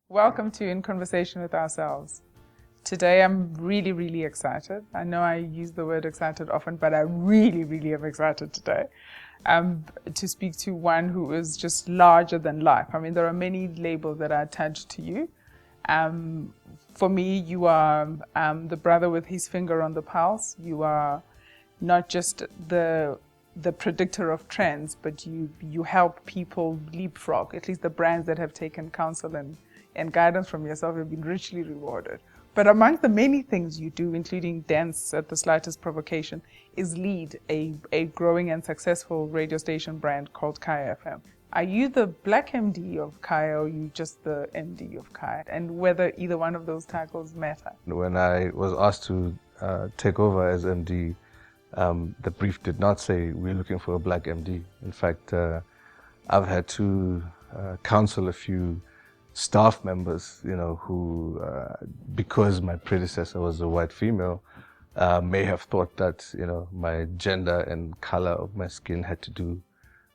Welcome to In Conversation with Ourselves. Today I'm really excited. I know I use the word excited often, but I really am excited today to speak to one who is just larger than life. I mean, there are many labels that are attached to you. For me, you are the brother with his finger on the pulse. You are not just the predictor of trends, but you help people leapfrog. At least the brands that have taken counsel and guidance from yourself have been richly rewarded. But among the many things you do, including dance at the slightest provocation, is lead a growing and successful radio station brand called Kaya FM. Are you the black MD of Kaya, or are you just the MD of Kaya? And whether either one of those titles matter? When I was asked to take over as MD, the brief did not say we're looking for a black MD. In fact, I've had to counsel a few staff members, who, because my predecessor was a white female, may have thought that, my gender and color of my skin had to do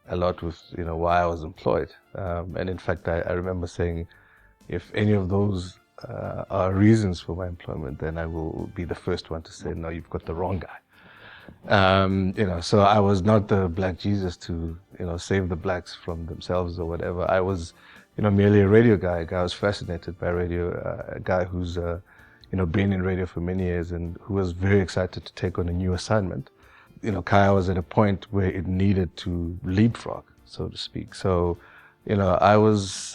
a lot with, why I was employed. And in fact, I remember saying, if any of those are reasons for my employment, then I will be the first one to say, no, you've got the wrong guy. So I was not the black Jesus to, save the blacks from themselves or whatever. I was, merely a radio guy. A guy who was fascinated by radio, a guy who's, been in radio for many years and who was very excited to take on a new assignment. Kaya was at a point where it needed to leapfrog, so to speak. So, I was,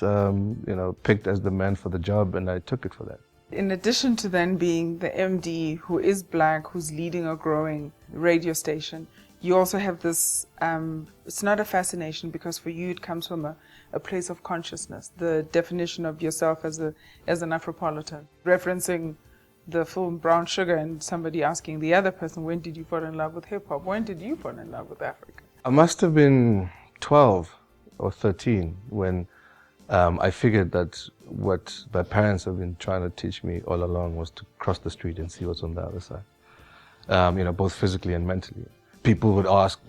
picked as the man for the job, and I took it for that. In addition to then being the MD who is black, who's leading a growing radio station, you also have this, it's not a fascination, because for you it comes from a place of consciousness, the definition of yourself as an Afropolitan, referencing the film Brown Sugar and somebody asking the other person, when did you fall in love with hip-hop? When did you fall in love with Africa? I must have been 12 or 13 when I figured that what my parents have been trying to teach me all along was to cross the street and see what's on the other side, both physically and mentally. People would ask,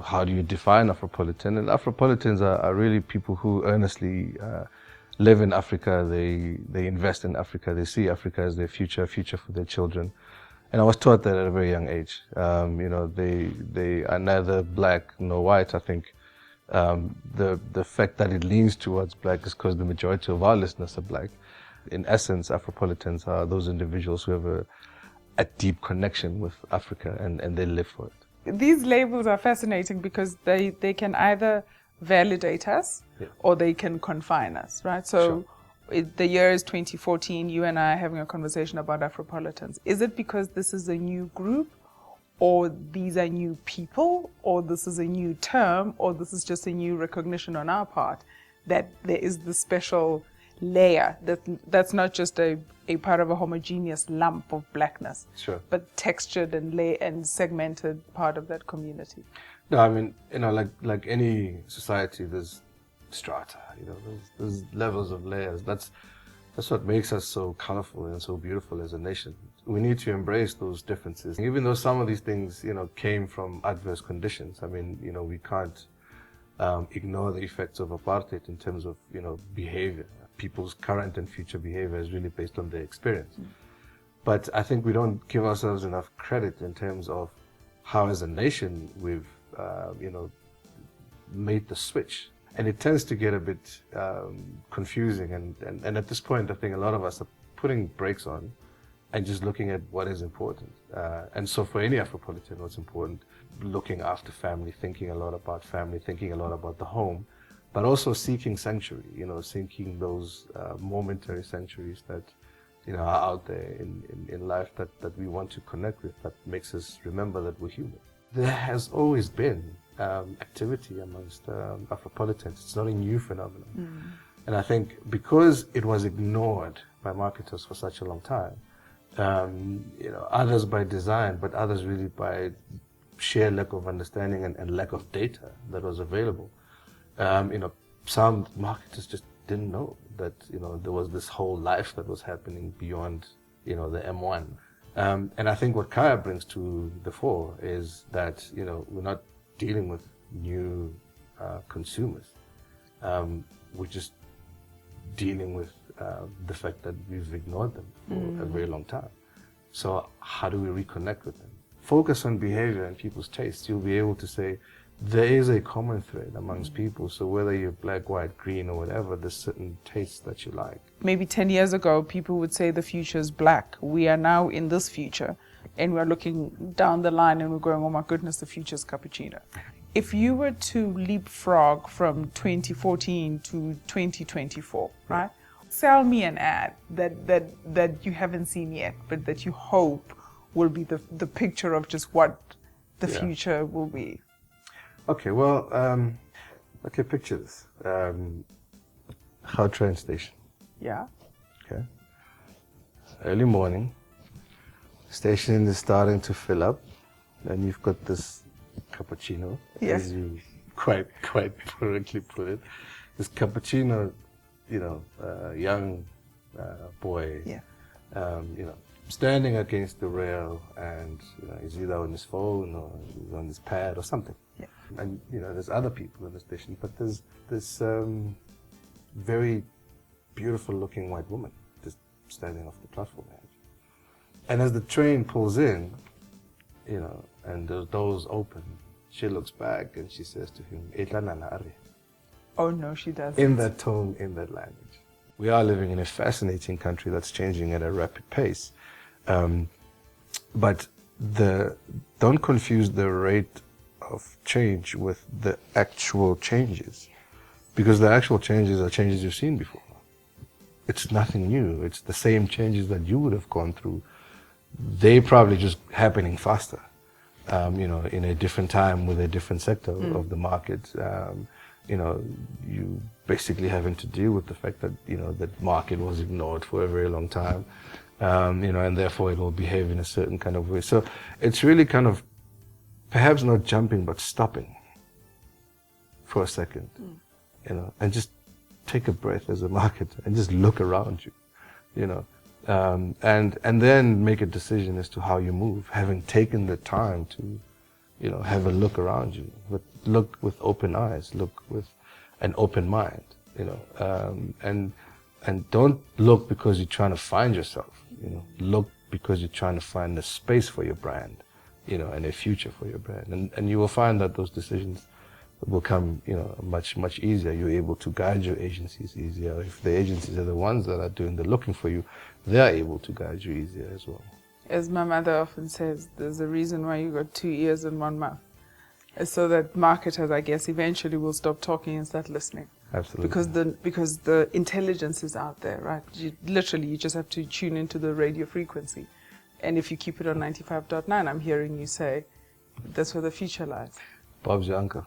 how do you define Afropolitan? And Afropolitans are really people who earnestly live in Africa. They invest in Africa. They see Africa as their future for their children. And I was taught that at a very young age. They are neither black nor white. I think the fact that it leans towards black is because the majority of our listeners are black. In essence, Afropolitans are those individuals who have a deep connection with Africa and they live for it. These labels are fascinating because they can either validate us, yeah, or they can confine us, right? So sure. The year is 2014, you and I are having a conversation about Afropolitans. Is it because this is a new group, or these are new people, or this is a new term, or this is just a new recognition on our part that there is this special layer that's not just a part of a homogeneous lump of blackness, sure, but textured and segmented part of that community? No, I mean, like any society, there's strata, there's levels of layers. That's what makes us so colorful and so beautiful as a nation. We need to embrace those differences. Even though some of these things, came from adverse conditions, I mean, we can't ignore the effects of apartheid in terms of, behavior. People's current and future behavior is really based on their experience. Mm. But I think we don't give ourselves enough credit in terms of how as a nation we've, made the switch. And it tends to get a bit confusing. And at this point, I think a lot of us are putting brakes on and just looking at what is important. And so for any Afropolitan, what's important, looking after family, thinking a lot about family, thinking a lot about the home, but also seeking sanctuary, seeking those momentary sanctuaries that, are out there in life that we want to connect with, that makes us remember that we're human. There has always been activity amongst Afropolitans. It's not a new phenomenon. Mm. And I think because it was ignored by marketers for such a long time, others by design, but others really by sheer lack of understanding and lack of data that was available, some marketers just didn't know that, there was this whole life that was happening beyond, the M1. And I think what Kaya brings to the fore is that, we're not dealing with new consumers. We're just dealing with the fact that we've ignored them for a very long time. So how do we reconnect with them? Focus on behavior and people's tastes. You'll be able to say, there is a common thread amongst people. So whether you're black, white, green, or whatever, there's certain tastes that you like. Maybe 10 years ago, people would say the future is black. We are now in this future, and we're looking down the line and we're going, oh my goodness, the future's cappuccino. If you were to leapfrog from 2014 to 2024, right? Sell me an ad that you haven't seen yet, but that you hope will be the picture of just what the future will be. Okay, well, okay, picture this. How train station. Yeah. Okay. Early morning, station is starting to fill up, and you've got this cappuccino, as you quite correctly put it. This cappuccino, you know, young boy, you know, standing against the rail, and you know, he's either on his phone or he's on his pad or something. Yeah. And you know, there's other people in the station, but there's this very beautiful looking white woman just standing off the platform edge. And as the train pulls in, you know, and the doors open, she looks back and she says to him, oh no, she doesn't. In that tone, in that language. We are living in a fascinating country that's changing at a rapid pace. But don't confuse the rate of change with the actual changes, because the actual changes are changes you've seen before. It's nothing new. It's the same changes that you would have gone through. They probably just happening faster, you know, in a different time with a different sector of the market. You know, you basically having to deal with the fact that, you know, that market was ignored for a very long time, you know, and therefore it will behave in a certain kind of way. So it's really kind of perhaps not jumping, but stopping for a second, you know, and just take a breath as a market and just look around you, you know, and then make a decision as to how you move, having taken the time to, you know, have a look around you, but look with open eyes, look with an open mind, you know, and don't look because you're trying to find yourself, you know, look because you're trying to find a space for your brand, you know, and a future for your brand. And you will find that those decisions will come, you know, much easier. You're able to guide your agencies easier. If the agencies are the ones that are doing the looking for you, they're able to guide you easier as well. As my mother often says, there's a reason why you got 2 ears and 1 mouth. It's so that marketers, I guess, eventually will stop talking and start listening. Absolutely. Because the intelligence is out there, right? You just have to tune into the radio frequency. And if you keep it on 95.9, I'm hearing you say, that's where the future lies. Bob's your uncle.